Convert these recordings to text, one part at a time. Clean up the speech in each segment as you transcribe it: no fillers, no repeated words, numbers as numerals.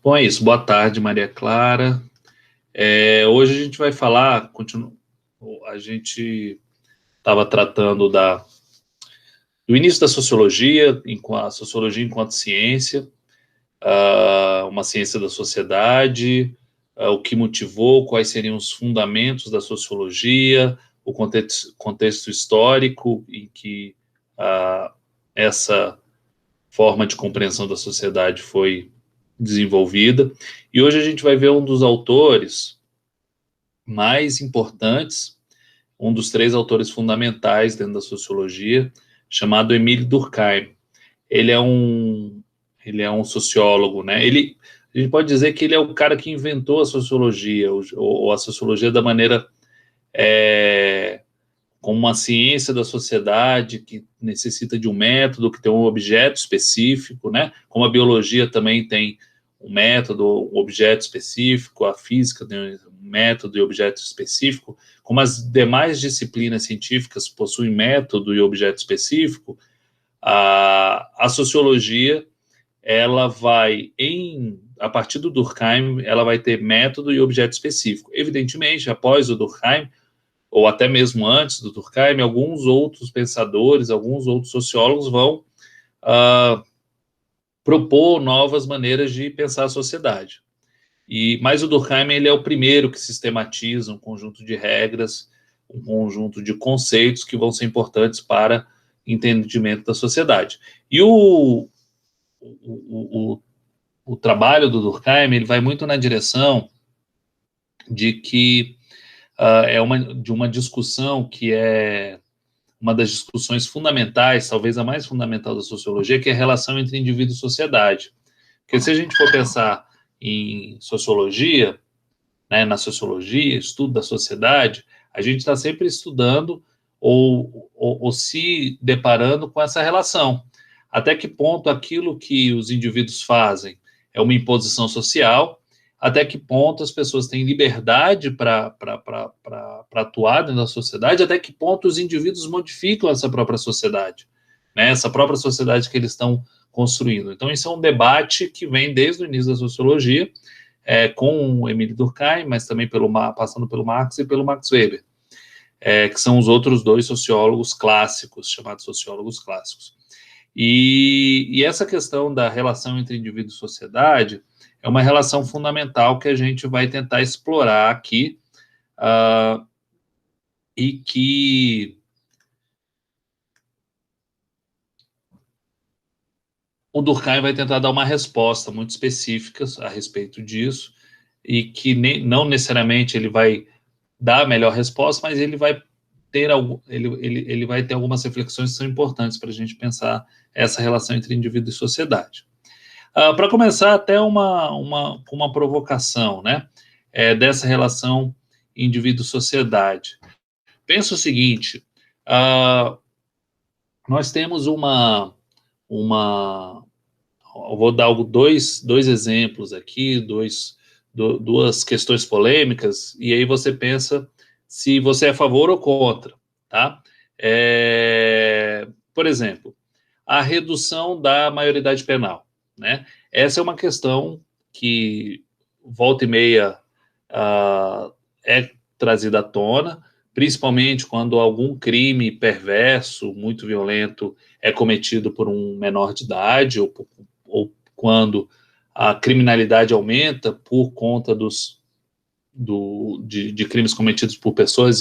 Bom, é isso. Boa tarde, Maria Clara. Hoje a gente vai falar, a gente estava tratando do início da sociologia, a sociologia enquanto ciência, uma ciência da sociedade, o que motivou, quais seriam os fundamentos da sociologia, o contexto histórico em que essa forma de compreensão da sociedade foi desenvolvida. E hoje a gente vai ver um dos autores mais importantes, um dos 3 autores fundamentais dentro da sociologia, chamado Émile Durkheim. Ele é um sociólogo, né? A gente pode dizer que ele é o cara que inventou a sociologia, ou a sociologia da maneira como uma ciência da sociedade que necessita de um método, que tem um objeto específico, né? Como a biologia também tem um método, um objeto específico, a física tem um método e objeto específico, como as demais disciplinas científicas possuem método e objeto específico, a sociologia, ela vai, a partir do Durkheim, ela vai ter método e objeto específico. Evidentemente, após o Durkheim, ou até mesmo antes do Durkheim, alguns outros pensadores, alguns outros sociólogos vão propor novas maneiras de pensar a sociedade. Mas o Durkheim, ele é o primeiro que sistematiza um conjunto de regras, um conjunto de conceitos que vão ser importantes para o entendimento da sociedade. E o trabalho do Durkheim, ele vai muito na direção de que de uma discussão que é uma das discussões fundamentais, talvez a mais fundamental da sociologia, que é a relação entre indivíduo e sociedade. Porque se a gente for pensar em sociologia, né, na sociologia, estudo da sociedade, a gente está sempre estudando ou se deparando com essa relação. Até que ponto aquilo que os indivíduos fazem é uma imposição social, até que ponto as pessoas têm liberdade para atuar dentro da sociedade, até que ponto os indivíduos modificam essa própria sociedade, né, essa própria sociedade que eles estão construindo. Então, isso é um debate que vem desde o início da sociologia, com o Émile Durkheim, mas também passando pelo Marx e pelo Max Weber, que são os outros 2 sociólogos clássicos, chamados sociólogos clássicos. E essa questão da relação entre indivíduo e sociedade é uma relação fundamental que a gente vai tentar explorar aqui, e que o Durkheim vai tentar dar uma resposta muito específica a respeito disso, e que não necessariamente ele vai dar a melhor resposta, mas ele vai ter ele vai ter algumas reflexões que são importantes para a gente pensar essa relação entre indivíduo e sociedade. Para começar, até uma provocação, né, dessa relação indivíduo-sociedade. Pensa o seguinte, nós temos eu vou dar 2 exemplos aqui, duas questões polêmicas, e aí você pensa se você é a favor ou contra, tá? Por exemplo, a redução da maioridade penal, né? Essa é uma questão que volta e meia é trazida à tona, principalmente quando algum crime perverso, muito violento, é cometido por um menor de idade, ou quando a criminalidade aumenta por conta de crimes cometidos por pessoas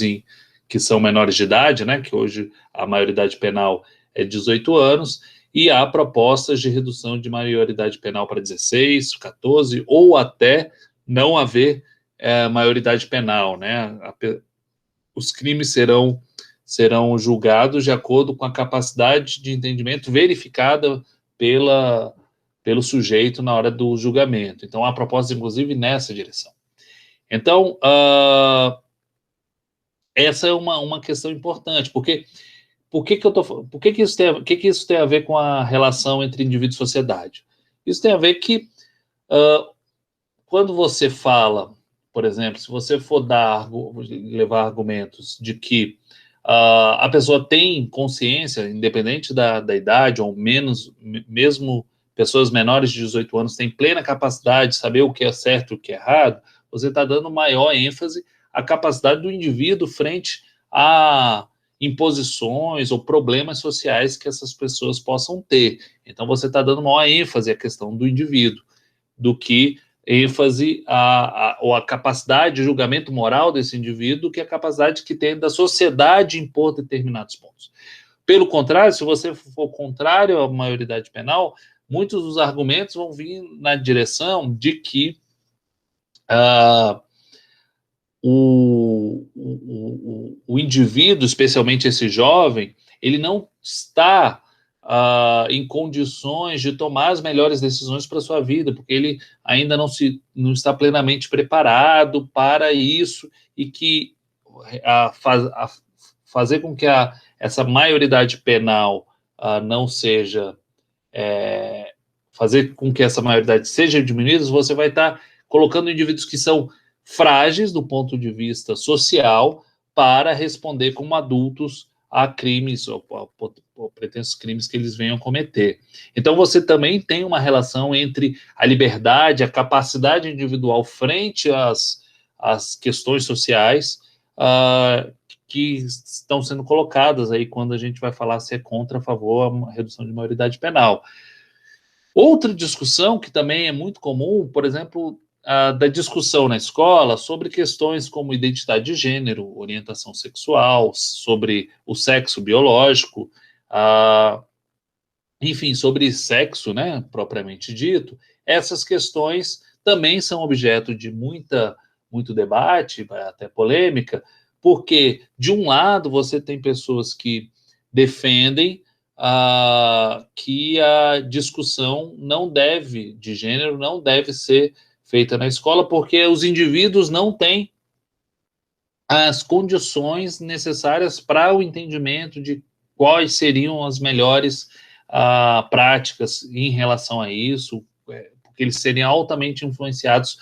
que são menores de idade, né, que hoje a maioridade penal é 18 anos, e há propostas de redução de maioridade penal para 16, 14, ou até não haver maioridade penal, né? Os crimes serão julgados de acordo com a capacidade de entendimento verificada pelo sujeito na hora do julgamento. Então, há propostas, inclusive, nessa direção. Então, essa é uma questão importante, porque por que isso tem a ver com a relação entre indivíduo e sociedade? Isso tem a ver que, quando você fala, por exemplo, se você for levar argumentos de que a pessoa tem consciência, independente da idade, ou mesmo pessoas menores de 18 anos têm plena capacidade de saber o que é certo e o que é errado, você está dando maior ênfase à capacidade do indivíduo frente a imposições ou problemas sociais que essas pessoas possam ter. Então, você está dando maior ênfase à questão do indivíduo do que ênfase ou a capacidade de julgamento moral desse indivíduo do que a capacidade que tem da sociedade de impor determinados pontos. Pelo contrário, se você for contrário à maioridade penal, muitos dos argumentos vão vir na direção de que o indivíduo, especialmente esse jovem, ele não está em condições de tomar as melhores decisões para a sua vida, porque ele ainda não está plenamente preparado para isso, e que fazer com que essa maioridade penal não seja... fazer com que essa maioridade seja diminuída, você vai estar colocando indivíduos que são frágeis do ponto de vista social para responder como adultos a crimes ou pretensos crimes que eles venham cometer. Então, você também tem uma relação entre a liberdade, a capacidade individual frente às questões sociais que estão sendo colocadas aí quando a gente vai falar se é contra, a favor, a redução de maioridade penal. Outra discussão que também é muito comum, por exemplo, da discussão na escola sobre questões como identidade de gênero, orientação sexual, sobre o sexo biológico, enfim, sobre sexo, né, propriamente dito. Essas questões também são objeto de muito debate, até polêmica, porque, de um lado, você tem pessoas que defendem que a discussão de gênero não deve ser feita na escola, porque os indivíduos não têm as condições necessárias para o entendimento de quais seriam as melhores práticas em relação a isso, porque eles seriam altamente influenciados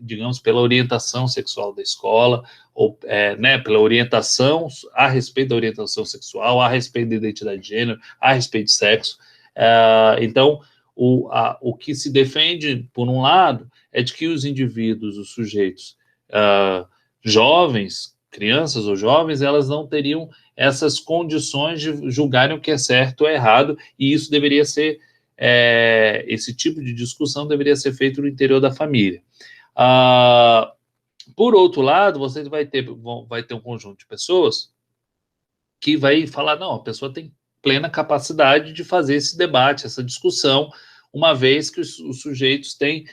digamos, pela orientação sexual da escola, ou pela orientação a respeito da orientação sexual, a respeito da identidade de gênero, a respeito de sexo. Então, o que se defende, por um lado, é de que os indivíduos, os sujeitos jovens, crianças ou jovens, elas não teriam essas condições de julgarem o que é certo ou errado, e isso deveria ser, esse tipo de discussão deveria ser feito no interior da família. Por outro lado, você vai ter um conjunto de pessoas que vai falar, não, a pessoa tem plena capacidade de fazer esse debate, essa discussão, uma vez que os sujeitos têm,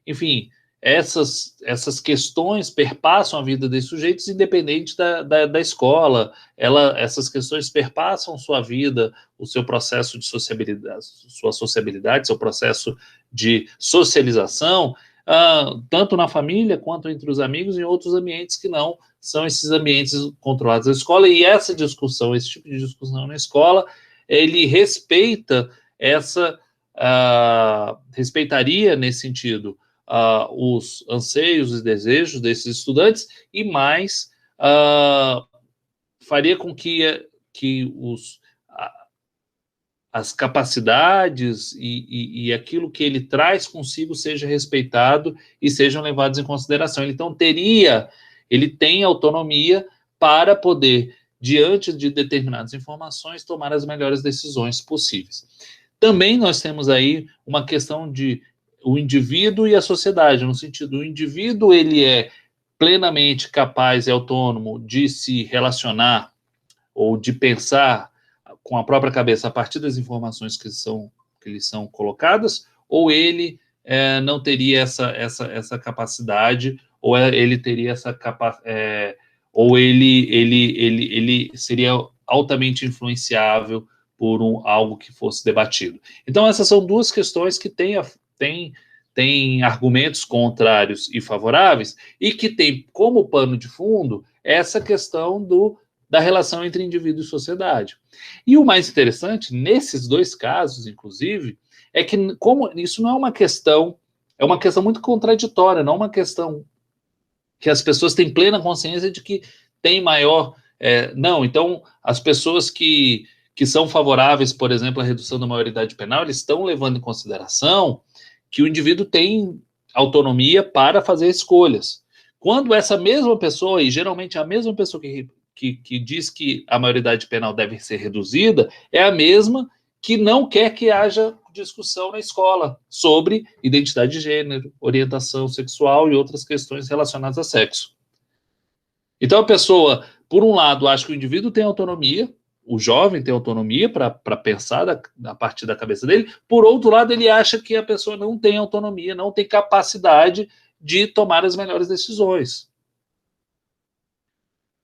enfim, essas questões perpassam a vida desses sujeitos, independente da escola. Essas questões perpassam sua vida, o seu processo de sociabilidade, sua sociabilidade, seu processo de socialização, tanto na família quanto entre os amigos e em outros ambientes que não são esses ambientes controlados da escola. E essa discussão, esse tipo de discussão na escola, ele respeitaria nesse sentido os anseios e desejos desses estudantes, e mais faria com que as capacidades e aquilo que ele traz consigo seja respeitado e sejam levados em consideração. Então, ele tem autonomia para poder, diante de determinadas informações, tomar as melhores decisões possíveis. Também nós temos aí uma questão de o indivíduo e a sociedade, no sentido, o indivíduo ele é plenamente capaz e autônomo de se relacionar ou de pensar com a própria cabeça a partir das informações que lhe são colocadas, ou ele não teria essa capacidade, ou ele teria ou ele seria altamente influenciável por algo que fosse debatido. Então, essas são duas questões que têm argumentos contrários e favoráveis, e que tem como pano de fundo essa questão da relação entre indivíduo e sociedade. E o mais interessante, nesses dois casos, inclusive, é que como isso não é uma questão muito contraditória, não é uma questão que as pessoas têm plena consciência de que tem maior... não, então, as pessoas que que são favoráveis, por exemplo, à redução da maioridade penal, eles estão levando em consideração que o indivíduo tem autonomia para fazer escolhas. Quando essa mesma pessoa, e geralmente a mesma pessoa que diz que a maioridade penal deve ser reduzida, é a mesma que não quer que haja discussão na escola sobre identidade de gênero, orientação sexual e outras questões relacionadas a sexo. Então a pessoa, por um lado, acha que o indivíduo tem autonomia, o jovem tem autonomia para pensar a partir da cabeça dele, por outro lado, ele acha que a pessoa não tem autonomia, não tem capacidade de tomar as melhores decisões.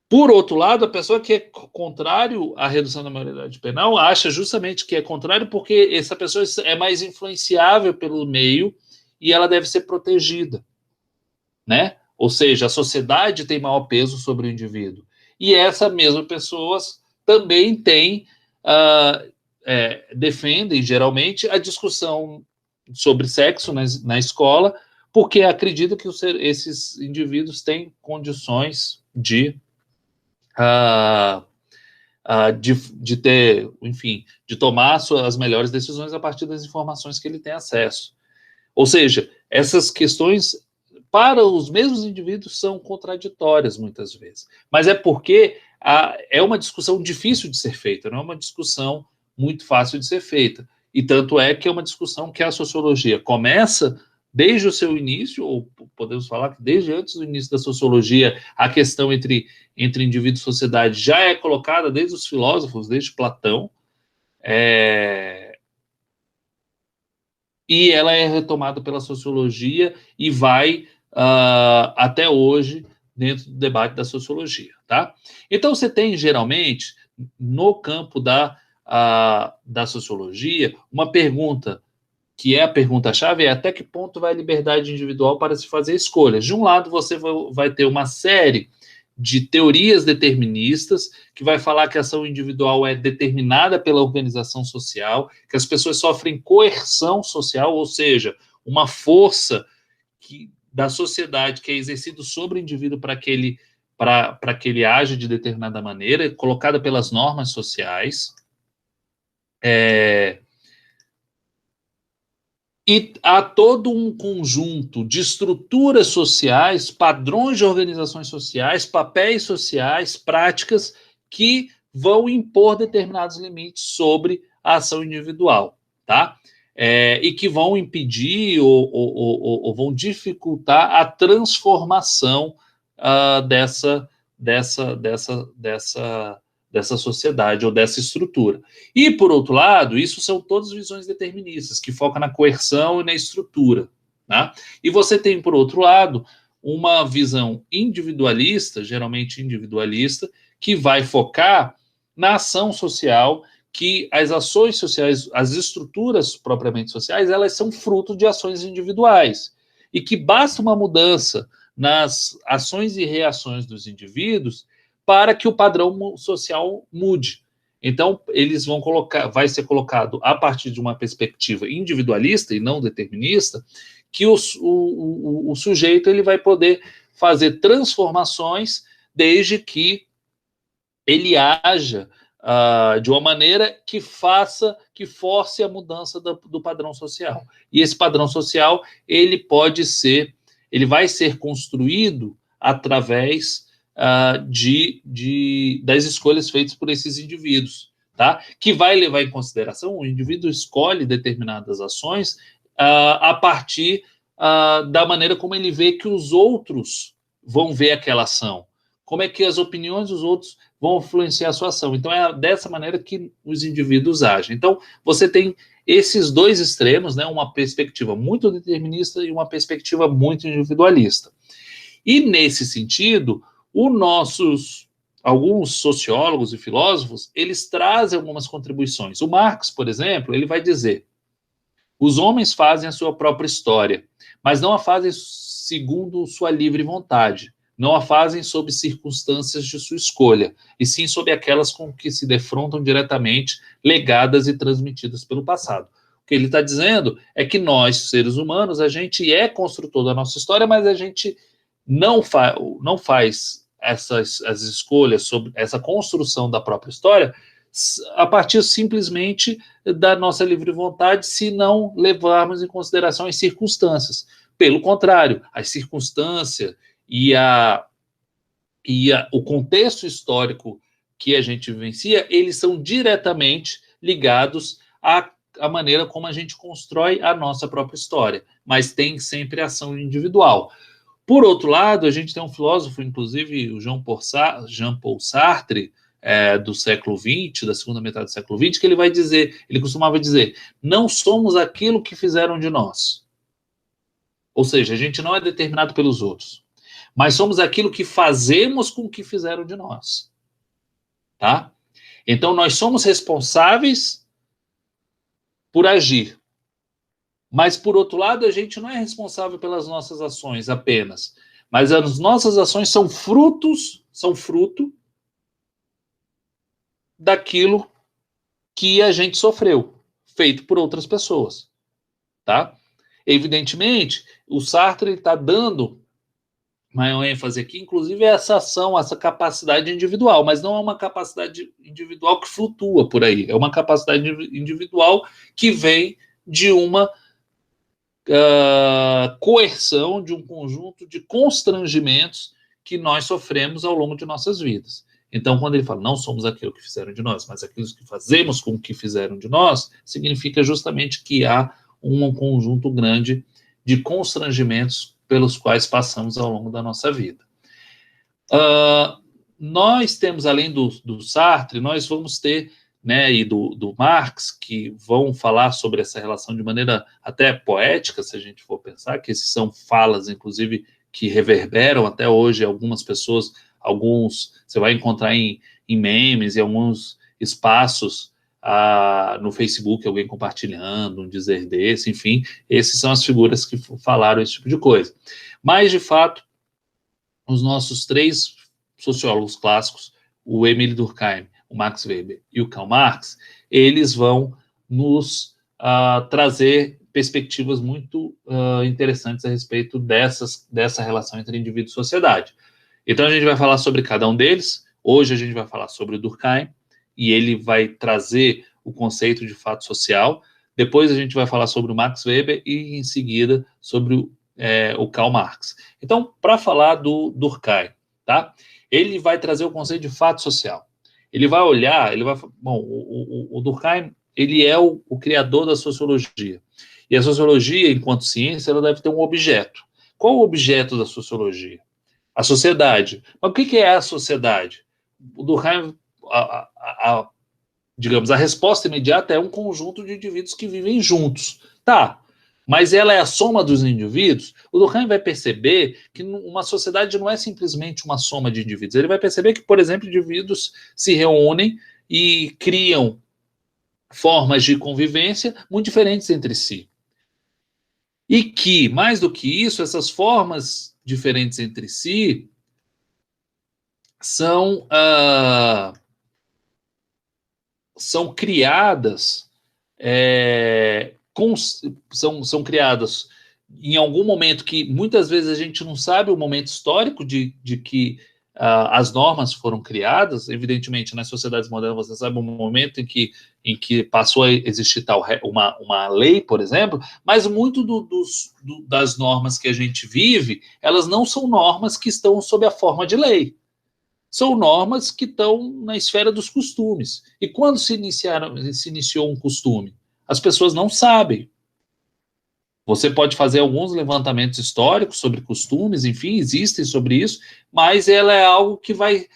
Por outro lado, a pessoa que é contrário à redução da maioridade penal acha justamente que é contrário porque essa pessoa é mais influenciável pelo meio e ela deve ser protegida, né? Ou seja, a sociedade tem maior peso sobre o indivíduo. E essa mesma pessoa também tem, defendem geralmente a discussão sobre sexo na escola, porque acredita que esses indivíduos têm condições de ter, enfim, de tomar as melhores decisões a partir das informações que ele tem acesso. Ou seja, essas questões para os mesmos indivíduos são contraditórias muitas vezes, mas é porque é uma discussão difícil de ser feita, não é uma discussão muito fácil de ser feita, e tanto é que é uma discussão que a sociologia começa desde o seu início, ou podemos falar que desde antes do início da sociologia, a questão entre indivíduo e sociedade já é colocada desde os filósofos, desde Platão, e ela é retomada pela sociologia e vai até hoje dentro do debate da sociologia, tá? Então, você tem, geralmente, no campo da sociologia, uma pergunta que é a pergunta-chave, é até que ponto vai a liberdade individual para se fazer escolhas. De um lado, você vai ter uma série de teorias deterministas, que vai falar que a ação individual é determinada pela organização social, que as pessoas sofrem coerção social, ou seja, uma força da sociedade que é exercida sobre o indivíduo para que ele age de determinada maneira, colocada pelas normas sociais. E há todo um conjunto de estruturas sociais, padrões de organizações sociais, papéis sociais, práticas que vão impor determinados limites sobre a ação individual, tá? E que vão impedir ou vão dificultar a transformação dessa sociedade ou dessa estrutura. E, por outro lado, isso são todas visões deterministas, que focam na coerção e na estrutura. Tá? E você tem, por outro lado, uma visão individualista, geralmente individualista, que vai focar na ação social, que as ações sociais, as estruturas propriamente sociais, elas são fruto de ações individuais. E que basta uma mudança nas ações e reações dos indivíduos para que o padrão social mude. Então, eles vão vai ser colocado, a partir de uma perspectiva individualista e não determinista, que o sujeito ele vai poder fazer transformações desde que ele haja de uma maneira que force a mudança do padrão social. E esse padrão social, ele vai ser construído através das escolhas feitas por esses indivíduos, tá? Que vai levar em consideração, o indivíduo escolhe determinadas ações a partir da maneira como ele vê que os outros vão ver aquela ação, como é que as opiniões dos outros vão influenciar a sua ação. Então, é dessa maneira que os indivíduos agem. Então, você tem esses dois extremos, né? Uma perspectiva muito determinista e uma perspectiva muito individualista. E, nesse sentido, alguns sociólogos e filósofos, eles trazem algumas contribuições. O Marx, por exemplo, ele vai dizer: os homens fazem a sua própria história, mas não a fazem segundo sua livre vontade, não a fazem sob circunstâncias de sua escolha, e sim sob aquelas com que se defrontam diretamente, legadas e transmitidas pelo passado. O que ele está dizendo é que nós, seres humanos, a gente é construtor da nossa história, mas a gente não faz as escolhas sobre essa construção da própria história a partir simplesmente da nossa livre vontade, se não levarmos em consideração as circunstâncias. Pelo contrário, as circunstâncias o contexto histórico que a gente vivencia, eles são diretamente ligados à maneira como a gente constrói a nossa própria história, mas tem sempre ação individual. Por outro lado, a gente tem um filósofo, inclusive o Jean-Paul Sartre, do século XX, da segunda metade do século XX, que ele costumava dizer, não somos aquilo que fizeram de nós. Ou seja, a gente não é determinado pelos outros, mas somos aquilo que fazemos com o que fizeram de nós. Tá? Então, nós somos responsáveis por agir. Mas, por outro lado, a gente não é responsável pelas nossas ações apenas. Mas as nossas ações são fruto daquilo que a gente sofreu, feito por outras pessoas. Tá? Evidentemente, o Sartre está dando maior ênfase aqui, inclusive, essa ação, essa capacidade individual, mas não é uma capacidade individual que flutua por aí, é uma capacidade individual que vem de uma coerção, de um conjunto de constrangimentos que nós sofremos ao longo de nossas vidas. Então, quando ele fala, não somos aquilo que fizeram de nós, mas aquilo que fazemos com o que fizeram de nós, significa justamente que há um conjunto grande de constrangimentos pelos quais passamos ao longo da nossa vida. Nós temos, além do Sartre, nós vamos ter, né, e do Marx, que vão falar sobre essa relação de maneira até poética, se a gente for pensar, que esses são falas, inclusive, que reverberam até hoje algumas pessoas, você vai encontrar em memes, em alguns espaços no Facebook, alguém compartilhando, um dizer desse, enfim, esses são as figuras que falaram esse tipo de coisa. Mas, de fato, os nossos três sociólogos clássicos, o Émile Durkheim, o Max Weber e o Karl Marx, eles vão nos trazer perspectivas muito interessantes a respeito dessa relação entre indivíduo e sociedade. Então, a gente vai falar sobre cada um deles. Hoje, a gente vai falar sobre o Durkheim, e ele vai trazer o conceito de fato social. Depois, a gente vai falar sobre o Max Weber e, em seguida, sobre o Karl Marx. Então, para falar do Durkheim, tá? Ele vai trazer o conceito de fato social. Ele vai olhar, o Durkheim, ele é o criador da sociologia. E a sociologia, enquanto ciência, ela deve ter um objeto. Qual o objeto da sociologia? A sociedade. Mas o que é a sociedade? O Durkheim, digamos, a resposta imediata é um conjunto de indivíduos que vivem juntos. Tá, mas ela é a soma dos indivíduos. O Durkheim vai perceber que uma sociedade não é simplesmente uma soma de indivíduos. Ele vai perceber que, por exemplo, indivíduos se reúnem e criam formas de convivência muito diferentes entre si. E que, mais do que isso, essas formas diferentes entre si são criadas são criadas em algum momento que muitas vezes a gente não sabe o momento histórico de que as normas foram criadas. Evidentemente, nas sociedades modernas você sabe o momento em que passou a existir uma lei, por exemplo, mas muito das normas que a gente vive, elas não são normas que estão sob a forma de lei. São normas que estão na esfera dos costumes. E quando se iniciou um costume? As pessoas não sabem. Você pode fazer alguns levantamentos históricos sobre costumes, enfim, existem sobre isso, mas ela é algo que vai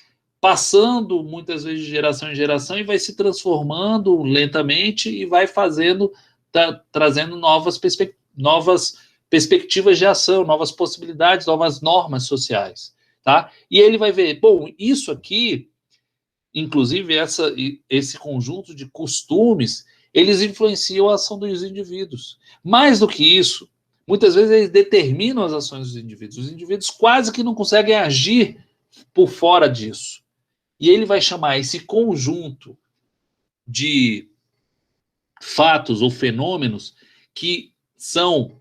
passando muitas vezes de geração em geração e vai se transformando lentamente e vai trazendo novas perspectivas de ação, novas possibilidades, novas normas sociais. Tá? E ele vai ver, bom, isso aqui, inclusive esse conjunto de costumes, eles influenciam a ação dos indivíduos. Mais do que isso, muitas vezes eles determinam as ações dos indivíduos. Os indivíduos quase que não conseguem agir por fora disso. E ele vai chamar esse conjunto de fatos ou fenômenos que são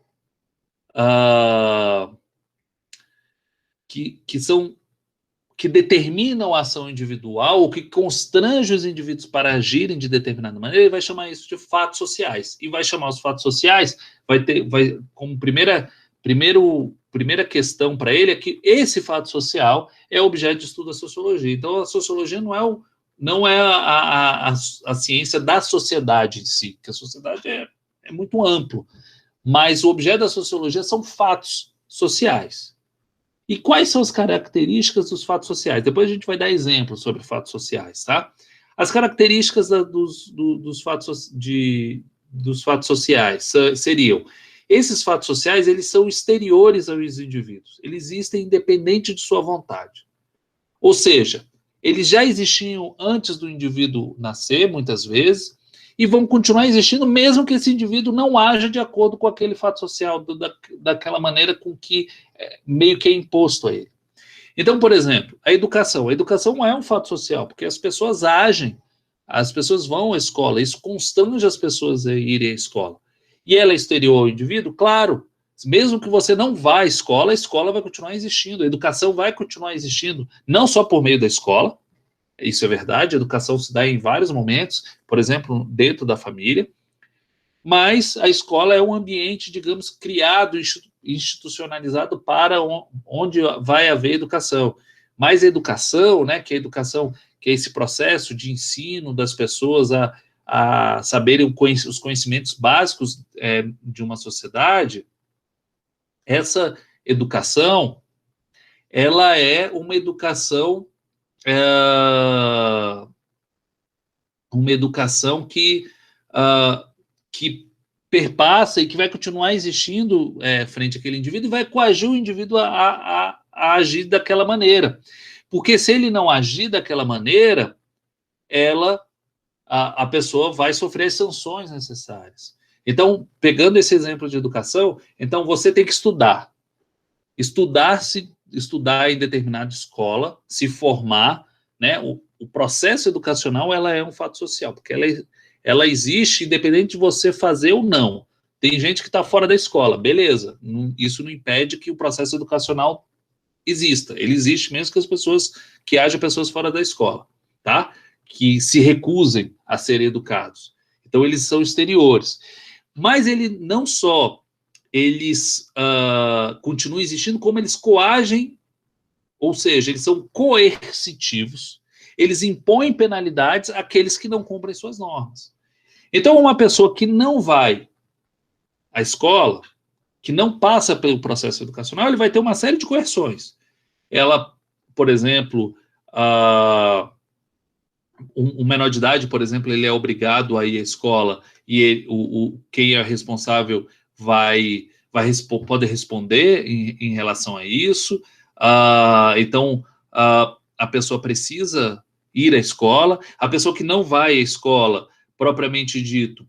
que determinam a ação individual, ou que constrange os indivíduos para agirem de determinada maneira, ele vai chamar isso de fatos sociais. E vai chamar os fatos sociais, como primeira questão para ele é que esse fato social é objeto de estudo da sociologia. Então, a sociologia não é a ciência da sociedade em si, porque a sociedade é muito amplo, mas o objeto da sociologia são fatos sociais. E quais são as características dos fatos sociais? Depois a gente vai dar exemplos sobre fatos sociais, tá? As características dos fatos sociais seriam: esses fatos sociais, eles são exteriores aos indivíduos, eles existem independente de sua vontade. Ou seja, eles já existiam antes do indivíduo nascer, muitas vezes, e vão continuar existindo mesmo que esse indivíduo não haja de acordo com aquele fato social, daquela maneira com que meio que é imposto a ele. Então, por exemplo, a educação. A educação não é um fato social, porque as pessoas agem, as pessoas vão à escola, isso constrange as pessoas a irem à escola. E ela é exterior ao indivíduo? Claro. Mesmo que você não vá à escola, a escola vai continuar existindo, a educação vai continuar existindo, não só por meio da escola. Isso é verdade, a educação se dá em vários momentos, por exemplo, dentro da família, mas a escola é um ambiente, digamos, criado, institucionalizado para onde vai haver educação. Mas a educação, né, que é esse processo de ensino das pessoas a saberem os conhecimentos básicos de uma sociedade, essa educação, ela é uma educação que perpassa e que vai continuar existindo frente àquele indivíduo e vai coagir o indivíduo a agir daquela maneira. Porque se ele não agir daquela maneira, a pessoa vai sofrer as sanções necessárias. Então, pegando esse exemplo de educação, então você tem que estudar. Estudar em determinada escola, se formar, né? O processo educacional, ela é um fato social, porque ela existe independente de você fazer ou não. Tem gente que está fora da escola, beleza, isso não impede que o processo educacional exista. Ele existe mesmo que haja pessoas fora da escola, tá? Que se recusem a serem educados. Então, eles são exteriores. Mas ele não só eles continuam existindo, como eles coagem, ou seja, eles são coercitivos, eles impõem penalidades àqueles que não cumprem suas normas. Então, uma pessoa que não vai à escola, que não passa pelo processo educacional, ele vai ter uma série de coerções. Ela, por exemplo, um menor de idade, por exemplo, ele é obrigado a ir à escola e quem é responsável pode responder em relação a isso. Então, a pessoa precisa ir à escola. A pessoa que não vai à escola, propriamente dito,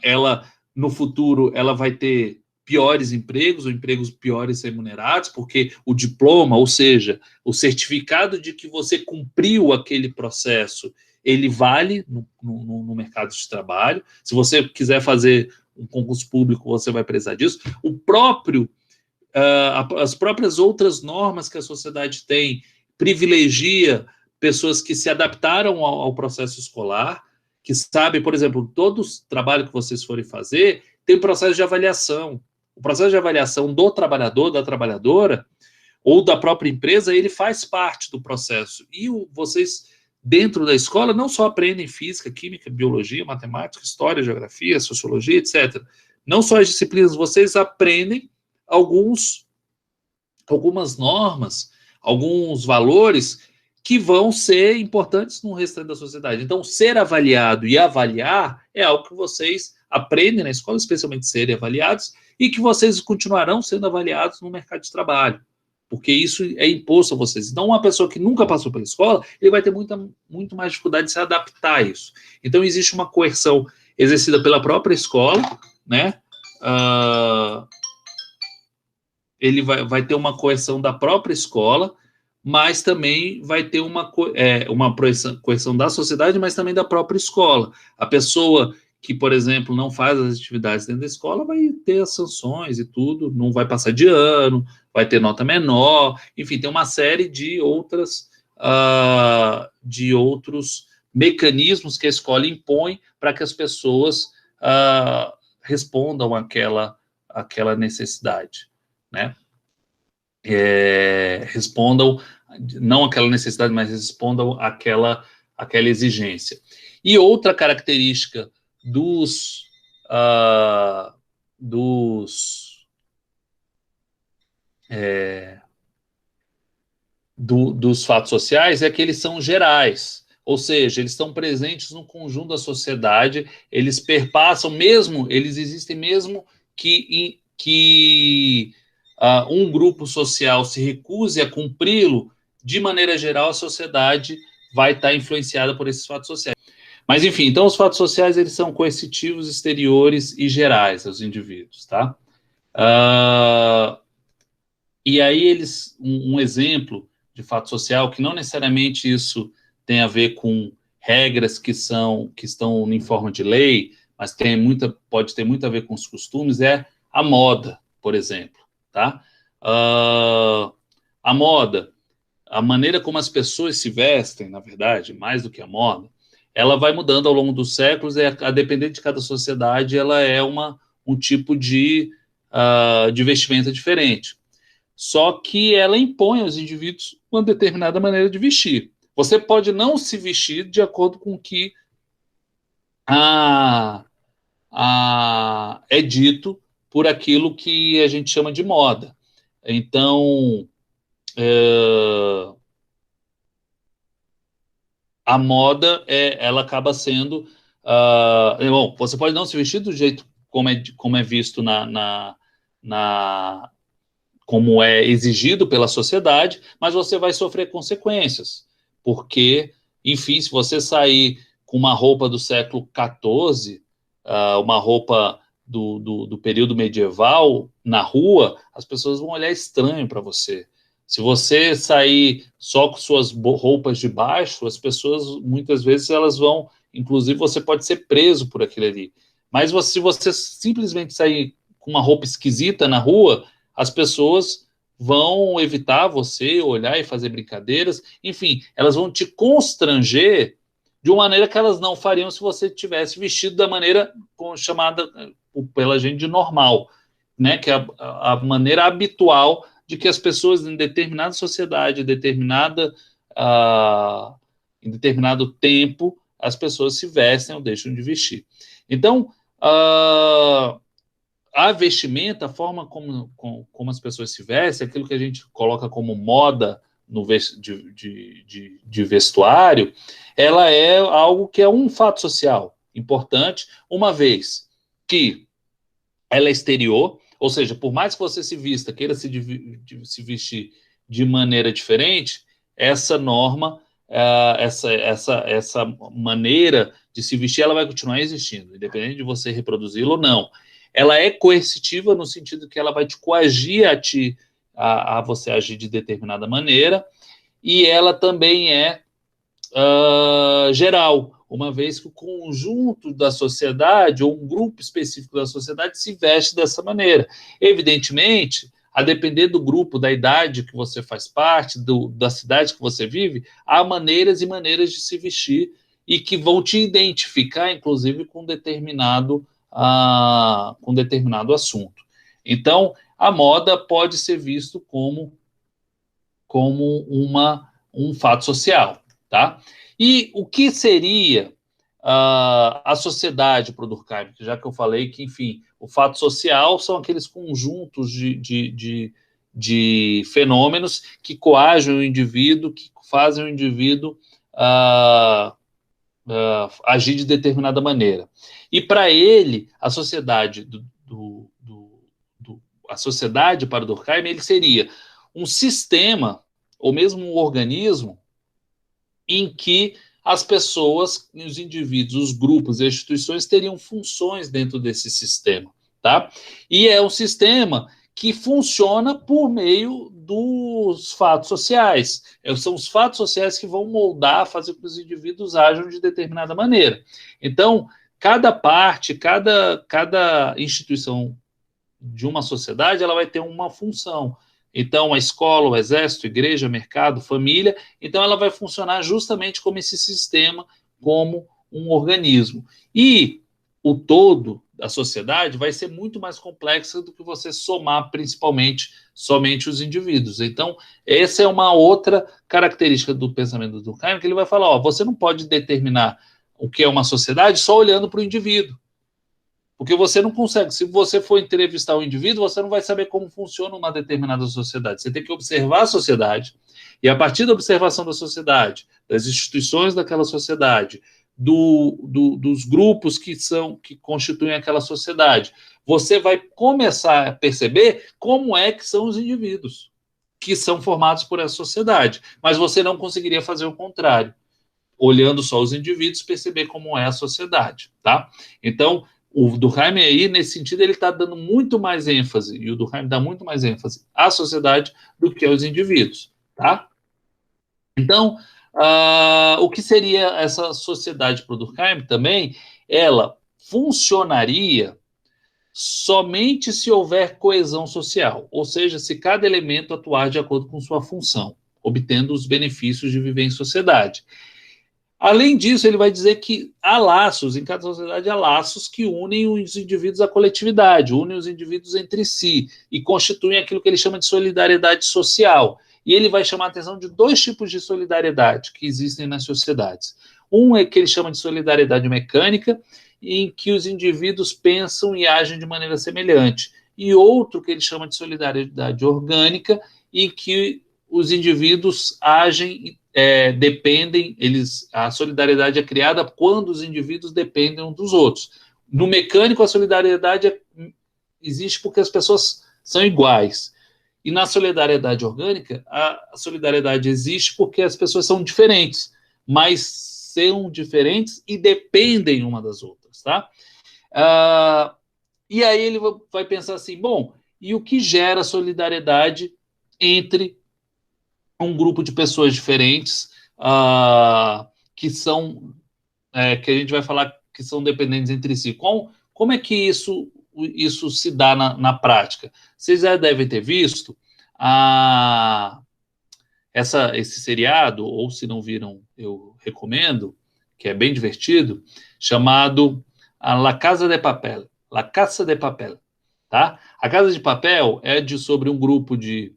ela, no futuro, ela vai ter piores empregos, ou empregos piores remunerados, porque o diploma, ou seja, o certificado de que você cumpriu aquele processo, ele vale no mercado de trabalho. Se você quiser fazer um concurso público, você vai precisar disso. As próprias outras normas que a sociedade tem privilegia pessoas que se adaptaram ao processo escolar, que sabem, por exemplo, todo trabalho que vocês forem fazer tem um processo de avaliação. O processo de avaliação do trabalhador, da trabalhadora, ou da própria empresa, ele faz parte do processo. E vocês, dentro da escola, não só aprendem física, química, biologia, matemática, história, geografia, sociologia, etc. Não só as disciplinas, vocês aprendem algumas normas, alguns valores que vão ser importantes no restante da sociedade. Então, ser avaliado e avaliar é algo que vocês aprendem na escola, especialmente serem avaliados, e que vocês continuarão sendo avaliados no mercado de trabalho, porque isso é imposto a vocês. Então, uma pessoa que nunca passou pela escola, ele vai ter muito mais dificuldade de se adaptar a isso. Então, existe uma coerção exercida pela própria escola, né? Ele vai ter uma coerção da própria escola, mas também vai ter uma coerção da sociedade, mas também da própria escola. A pessoa que, por exemplo, não faz as atividades dentro da escola, vai ter as sanções e tudo, não vai passar de ano, vai ter nota menor, enfim, tem uma série de outros mecanismos que a escola impõe para que as pessoas respondam àquela necessidade, né? Respondam, não àquela necessidade, mas respondam àquela exigência. E outra característica dos fatos sociais é que eles são gerais, ou seja, eles estão presentes no conjunto da sociedade, eles perpassam mesmo, eles existem mesmo que um grupo social se recuse a cumpri-lo, de maneira geral a sociedade vai estar influenciada por esses fatos sociais. Mas, enfim, então os fatos sociais, eles são coercitivos, exteriores e gerais aos indivíduos, tá? E aí um exemplo de fato social, que não necessariamente isso tem a ver com regras que estão em forma de lei, mas pode ter muito a ver com os costumes, é a moda, por exemplo, tá? A moda, a maneira como as pessoas se vestem, na verdade, mais do que a moda, ela vai mudando ao longo dos séculos, a depender de cada sociedade, ela é um tipo de vestimenta diferente. Só que ela impõe aos indivíduos uma determinada maneira de vestir. Você pode não se vestir de acordo com o que é dito por aquilo que a gente chama de moda. Então, a moda, ela acaba sendo... bom, você pode não se vestir do jeito como é visto como é exigido pela sociedade, mas você vai sofrer consequências, porque, enfim, se você sair com uma roupa do século XIV, uma roupa do período medieval na rua, as pessoas vão olhar estranho para você. Se você sair só com suas roupas de baixo, as pessoas, muitas vezes, elas vão... Inclusive, você pode ser preso por aquilo ali. Mas se você simplesmente sair com uma roupa esquisita na rua, as pessoas vão evitar você, olhar e fazer brincadeiras. Enfim, elas vão te constranger de uma maneira que elas não fariam se você tivesse vestido da maneira chamada pela gente de normal, né? Que é a maneira habitual de que as pessoas em determinada sociedade, em determinado tempo, as pessoas se vestem ou deixam de vestir. Então, a vestimenta, a forma como as pessoas se vestem, aquilo que a gente coloca como moda de vestuário, ela é algo que é um fato social importante, uma vez que ela é exterior, ou seja, por mais que você se vista, queira se vestir de maneira diferente, essa norma, essa maneira de se vestir, ela vai continuar existindo, independente de você reproduzi-la ou não. Ela é coercitiva no sentido que ela vai te coagir a você agir de determinada maneira, e ela também é geral, uma vez que o conjunto da sociedade, ou um grupo específico da sociedade, se veste dessa maneira. Evidentemente, a depender do grupo, da idade que você faz parte, da cidade que você vive, há maneiras e maneiras de se vestir e que vão te identificar, inclusive, com determinado assunto. Então, a moda pode ser visto como um fato social, tá? E o que seria a sociedade para o Durkheim? Já que eu falei que, enfim, o fato social são aqueles conjuntos de fenômenos que coagem o indivíduo, que fazem o indivíduo agir de determinada maneira. E para ele, a sociedade a sociedade para o Durkheim, ele seria um sistema, ou mesmo um organismo, em que as pessoas, os indivíduos, os grupos e as instituições teriam funções dentro desse sistema, tá? E é um sistema que funciona por meio dos fatos sociais. São os fatos sociais que vão moldar, fazer com que os indivíduos ajam de determinada maneira. Então, cada parte, cada instituição de uma sociedade, ela vai ter uma função. Então, a escola, o exército, igreja, mercado, família, então ela vai funcionar justamente como esse sistema, como um organismo. E o todo da sociedade vai ser muito mais complexa do que você somar principalmente somente os indivíduos. Então, essa é uma outra característica do pensamento do Durkheim, que ele vai falar, ó, você não pode determinar o que é uma sociedade só olhando para o indivíduo. Porque você não consegue, se você for entrevistar um indivíduo, você não vai saber como funciona uma determinada sociedade. Você tem que observar a sociedade, e a partir da observação da sociedade, das instituições daquela sociedade, dos grupos que constituem aquela sociedade, você vai começar a perceber como é que são os indivíduos que são formados por essa sociedade. Mas você não conseguiria fazer o contrário. Olhando só os indivíduos, perceber como é a sociedade, tá? Então, o Durkheim aí, nesse sentido, ele está dando muito mais ênfase, e o Durkheim dá muito mais ênfase à sociedade do que aos indivíduos, tá? Então, o que seria essa sociedade para o Durkheim também? Ela funcionaria somente se houver coesão social, ou seja, se cada elemento atuar de acordo com sua função, obtendo os benefícios de viver em sociedade. Além disso, ele vai dizer que há laços, em cada sociedade há laços que unem os indivíduos à coletividade, unem os indivíduos entre si e constituem aquilo que ele chama de solidariedade social. E ele vai chamar a atenção de dois tipos de solidariedade que existem nas sociedades. Um é que ele chama de solidariedade mecânica, em que os indivíduos pensam e agem de maneira semelhante. E outro que ele chama de solidariedade orgânica, em que os indivíduos agem dependem, a solidariedade é criada quando os indivíduos dependem uns dos outros. No mecânico, a solidariedade existe porque as pessoas são iguais. E na solidariedade orgânica, a solidariedade existe porque as pessoas são diferentes, mas são diferentes e dependem uma das outras, tá? E aí ele vai pensar assim, bom, e o que gera solidariedade entre um grupo de pessoas diferentes que são, que a gente vai falar que são dependentes entre si. Como é que isso se dá na prática? Vocês já devem ter visto esse seriado, ou se não viram, eu recomendo, que é bem divertido, chamado La Casa de Papel. La Casa de Papel. Tá? A Casa de Papel é sobre um grupo de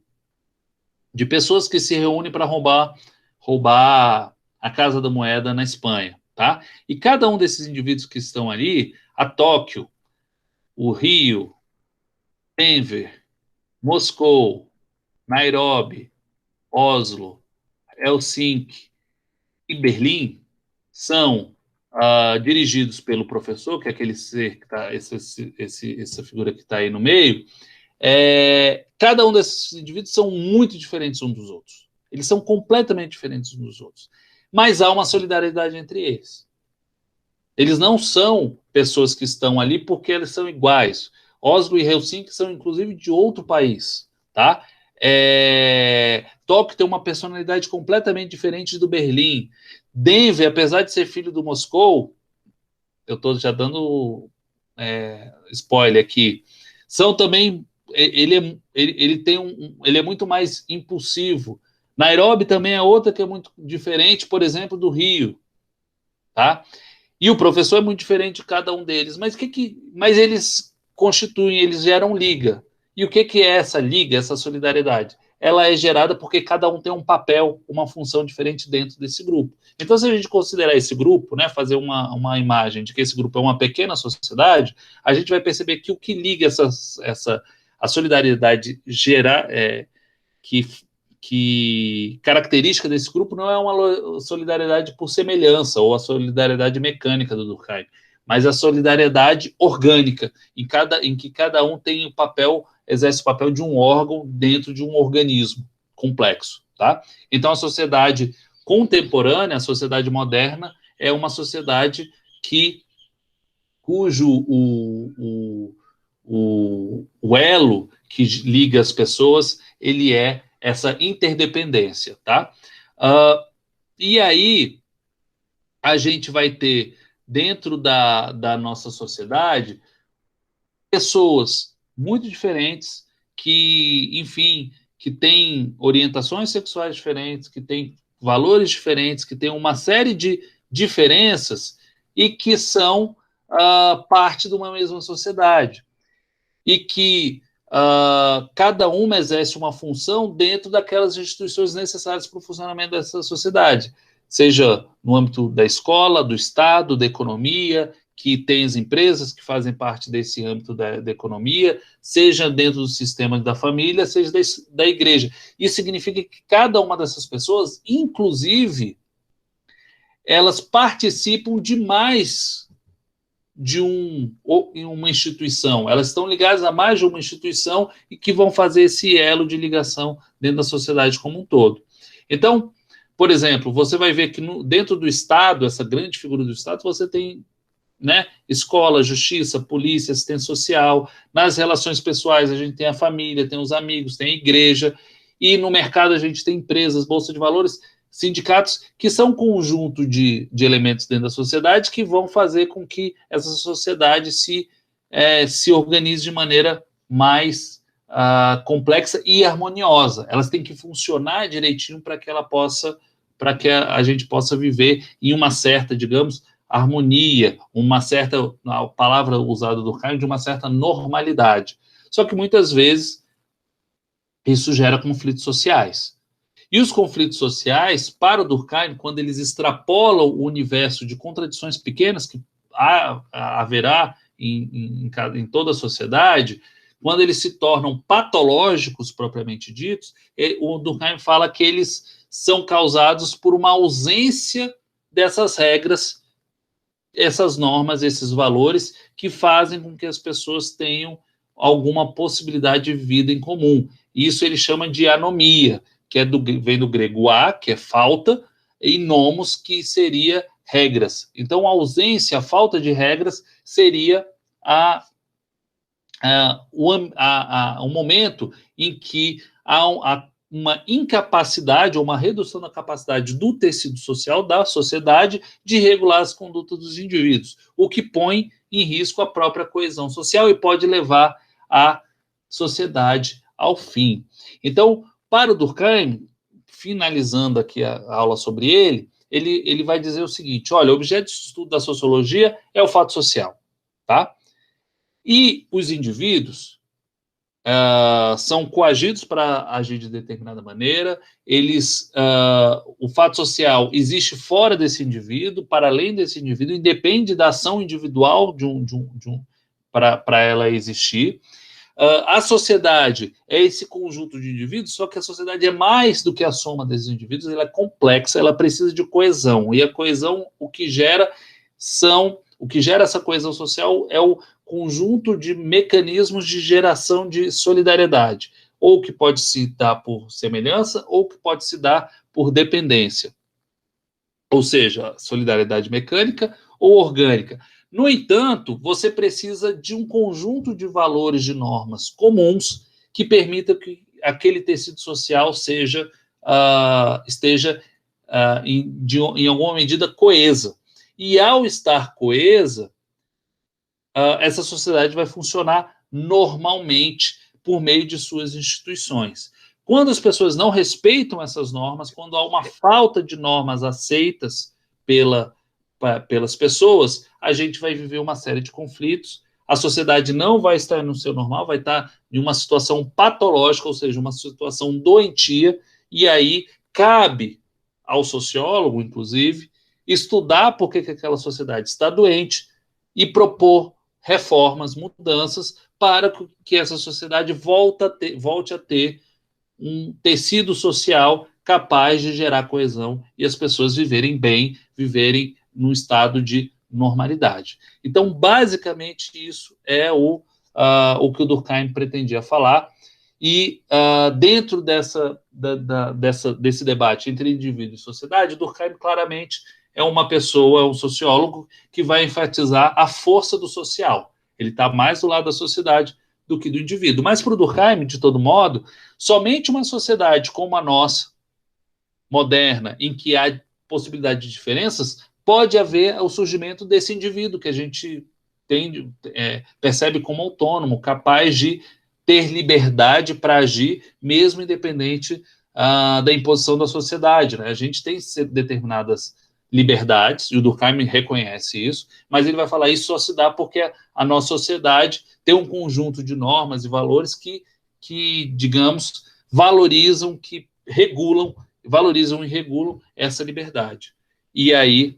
pessoas que se reúnem para roubar a Casa da Moeda na Espanha, tá? E cada um desses indivíduos que estão ali, a Tóquio, o Rio, Denver, Moscou, Nairobi, Oslo, Helsinki e Berlim, são dirigidos pelo professor, que é aquele ser que está, essa figura que está aí no meio. Cada um desses indivíduos são muito diferentes uns dos outros. Eles são completamente diferentes uns dos outros. Mas há uma solidariedade entre eles. Eles não são pessoas que estão ali porque eles são iguais. Oslo e Helsinki são, inclusive, de outro país. Tá? Tóquio tem uma personalidade completamente diferente do Berlim. Denver, apesar de ser filho do Moscou, eu estou já dando spoiler aqui, são também ele é muito mais impulsivo. Nairobi também é outra que é muito diferente, por exemplo, do Rio, tá? E o professor é muito diferente de cada um deles, mas eles constituem, eles geram liga. E o que é essa liga, essa solidariedade? Ela é gerada porque cada um tem um papel, uma função diferente dentro desse grupo. Então, se a gente considerar esse grupo, né, fazer uma imagem de que esse grupo é uma pequena sociedade, a gente vai perceber que o que liga a solidariedade que característica desse grupo não é uma solidariedade por semelhança ou a solidariedade mecânica do Durkheim, mas a solidariedade orgânica, em que cada um tem exerce o papel de um órgão dentro de um organismo complexo, tá? Então, a sociedade contemporânea, a sociedade moderna, é uma sociedade cujo o elo que liga as pessoas, ele é essa interdependência, tá? E aí a gente vai ter dentro da nossa sociedade pessoas muito diferentes que, enfim, que têm orientações sexuais diferentes, que têm valores diferentes, que têm uma série de diferenças e que são parte de uma mesma sociedade. E que cada uma exerce uma função dentro daquelas instituições necessárias para o funcionamento dessa sociedade, seja no âmbito da escola, do Estado, da economia, que tem as empresas que fazem parte desse âmbito da economia, seja dentro do sistema da família, seja da igreja. Isso significa que cada uma dessas pessoas, inclusive, elas participam de mais de uma instituição, elas estão ligadas a mais de uma instituição e que vão fazer esse elo de ligação dentro da sociedade como um todo. Então, por exemplo, você vai ver que dentro do Estado, essa grande figura do Estado, você tem, né, escola, justiça, polícia, assistência social. Nas relações pessoais, a gente tem a família, tem os amigos, tem a igreja, e no mercado a gente tem empresas, bolsa de valores, sindicatos, que são um conjunto de elementos dentro da sociedade que vão fazer com que essa sociedade se organize de maneira mais complexa e harmoniosa. Elas têm que funcionar direitinho para que a gente possa viver em uma certa, digamos, harmonia, uma certa, a palavra usada do Durkheim, de uma certa normalidade. Só que muitas vezes isso gera conflitos sociais. E os conflitos sociais, para o Durkheim, quando eles extrapolam o universo de contradições pequenas que haverá em toda a sociedade, quando eles se tornam patológicos, propriamente ditos, o Durkheim fala que eles são causados por uma ausência dessas regras, essas normas, esses valores que fazem com que as pessoas tenham alguma possibilidade de vida em comum. Isso ele chama de anomia, que vem do grego a, que é falta, e nomos, que seria regras. Então, a ausência, a falta de regras, seria o momento em que há uma incapacidade ou uma redução da capacidade do tecido social, da sociedade, de regular as condutas dos indivíduos, o que põe em risco a própria coesão social e pode levar a sociedade ao fim. Então, para o Durkheim, finalizando aqui a aula sobre ele vai dizer o seguinte: olha, o objeto de estudo da sociologia é o fato social, tá? E os indivíduos são coagidos para agir de determinada maneira, o fato social existe fora desse indivíduo, para além desse indivíduo, independe da ação individual para ela existir. A sociedade é esse conjunto de indivíduos, só que a sociedade é mais do que a soma desses indivíduos, ela é complexa, ela precisa de coesão, e a coesão, o que gera essa coesão social é o conjunto de mecanismos de geração de solidariedade, ou que pode se dar por semelhança, ou que pode se dar por dependência, ou seja, solidariedade mecânica ou orgânica. No entanto, você precisa de um conjunto de valores, de normas comuns que permita que aquele tecido social esteja em alguma medida coesa. E ao estar coesa, essa sociedade vai funcionar normalmente por meio de suas instituições. Quando as pessoas não respeitam essas normas, quando há uma falta de normas aceitas pelas pessoas, a gente vai viver uma série de conflitos, a sociedade não vai estar no seu normal, vai estar em uma situação patológica, ou seja, uma situação doentia, e aí cabe ao sociólogo, inclusive, estudar por que aquela sociedade está doente e propor reformas, mudanças, para que essa sociedade volte a ter um tecido social capaz de gerar coesão e as pessoas viverem bem, viverem num estado de normalidade. Então, basicamente, isso é o que o Durkheim pretendia falar, e dentro desse debate entre indivíduo e sociedade, Durkheim claramente é uma pessoa, é um sociólogo que vai enfatizar a força do social. Ele está mais do lado da sociedade do que do indivíduo. Mas para o Durkheim, de todo modo, somente uma sociedade como a nossa, moderna, em que há possibilidade de diferenças, pode haver o surgimento desse indivíduo que a gente percebe como autônomo, capaz de ter liberdade para agir, mesmo independente da imposição da sociedade. Né? A gente tem determinadas liberdades, e o Durkheim reconhece isso, mas ele vai falar isso só se dá porque a nossa sociedade tem um conjunto de normas e valores que digamos, valorizam, que regulam, valorizam e regulam essa liberdade. E aí,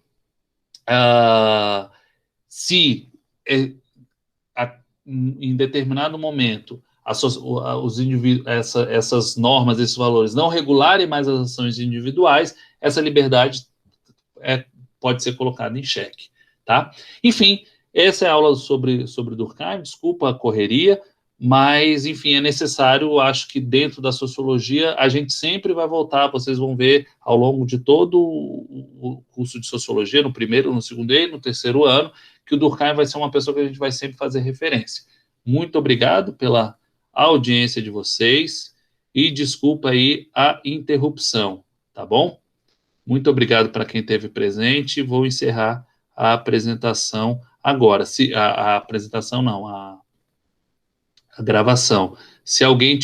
se em determinado momento os indivíduos, essas normas, esses valores não regularem mais as ações individuais, essa liberdade pode ser colocada em xeque. Tá? Enfim, essa é a aula sobre Durkheim, desculpa a correria, mas, enfim, é necessário, acho que dentro da sociologia, a gente sempre vai voltar, vocês vão ver ao longo de todo o curso de sociologia, no primeiro, no segundo e no terceiro ano, que o Durkheim vai ser uma pessoa que a gente vai sempre fazer referência. Muito obrigado pela audiência de vocês e desculpa aí a interrupção, tá bom? Muito obrigado para quem esteve presente. Vou encerrar a apresentação agora. A apresentação não, a gravação. Se alguém tiver